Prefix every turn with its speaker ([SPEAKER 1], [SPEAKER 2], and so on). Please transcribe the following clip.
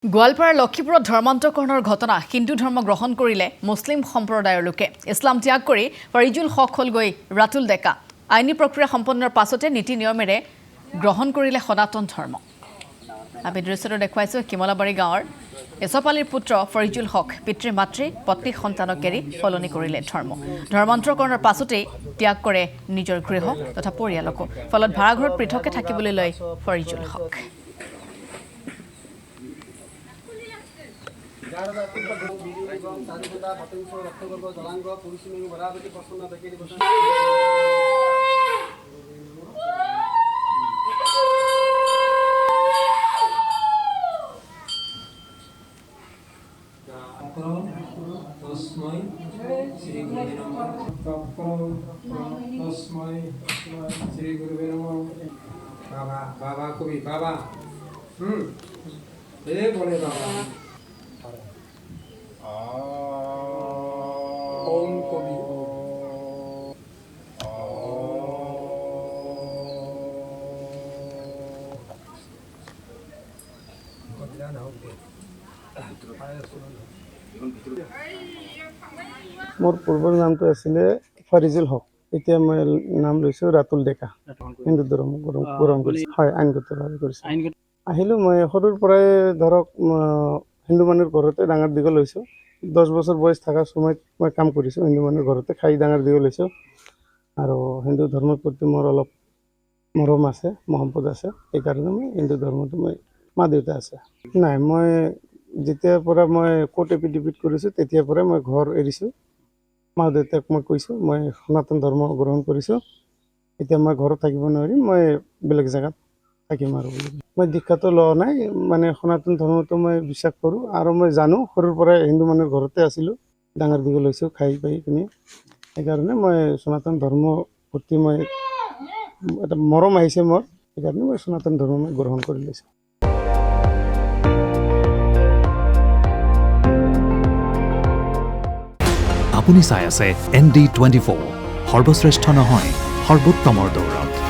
[SPEAKER 1] গোৱালপাৰাৰ লক্ষীপুৰত ধৰ্মান্তকৰণৰ ঘটনা হিন্দু ধৰ্ম গ্ৰহণ কৰিলে মুছলিম সম্প্ৰদায়ৰ লোকে ইছলাম ত্যাগ কৰি ফৰিজুল হক হলগৈ ৰাতুল ডেকা আইনী প্ৰক্ৰিয়া সম্পন্নৰ পাছতে নীতি নিয়মেৰে গ্ৰহণ কৰিলে সনাতন ধৰ্ম আমি দৃশ্যটো দেখুৱাইছো কিমলাবাৰী গাঁৱৰ এছপালীৰ পুত্ৰ ফৰিজুল হক পিতৃ মাতৃ পত্নী সন্তানক এৰি সলনি কৰিলে ধৰ্মান্তকৰণৰ পাছতে ত্যাগ কৰে নিজৰ গৃহ তথা পৰিয়ালকো ফলত ভাড়াঘৰত পৃথকে থাকিবলৈ লয় ফৰিজুল হক
[SPEAKER 2] श्री गुरुवे नमः बाबा बाबा कवि बाबा ये बोले बाबा ओम कवि
[SPEAKER 3] मोर पूर्वर नाम तो आছিলে ফৰিজুল হক এতিয়া মই নাম লৈছো ৰাতুল ডেকা হিন্দু ধৰ্ম গ্ৰহণ কৰিছো হয় আইনগতভাৱে কৰিছো আহিলো মই সৰুৰ পৰাই ধৰক হিন্দু মানুহৰ ঘৰতে ডাঙৰ দীঘল হৈছো 10 বছৰ বয়স থকা সময়ত মই কাম কৰিছো হিন্দু মানুহৰ ঘৰতে খাই ডাঙৰ দীঘল হৈছো আৰু হিন্দু ধৰ্মৰ প্ৰতি মোৰ অলপ মৰম আছে মহব্বত আছে এই কাৰণে মই হিন্দু ধৰ্মটো মই মা দেউতা আছে নাই মই যেতিয়াৰ পৰা মই কোৰ্ট এফিডেভিট কৰিছো তেতিয়াৰ পৰা মই ঘৰ এৰিছো মা দেউতাক মই কৈছো মই সনাতন ধৰ্ম গ্ৰহণ কৰিছো এতিয়া মই ঘৰত থাকিব নোৱাৰিম মই বেলেগ জায়গাত থাকিম আৰু মই দীক্ষাটো লোৱা নাই মানে সনাতন ধৰ্মটো মই বিশ্বাস কৰো আৰু মই জানো সৰুৰ পৰা হিন্দু মানুহৰ ঘৰতে আছিলো ডাঙৰ দীঘল হৈছো খাই পাই কিনে সেইকাৰণে মই সনাতন ধৰ্ম প্ৰতি মই এটা মৰম আহিছে মোৰ সেইকাৰণে মই সনাতন ধৰ্ম গ্ৰহণ কৰি লৈছো
[SPEAKER 4] আপুনি চাই আছে ND24 সৰ্বশ্ৰেষ্ঠ নহয় সৰ্বোত্তমৰ দৌৰত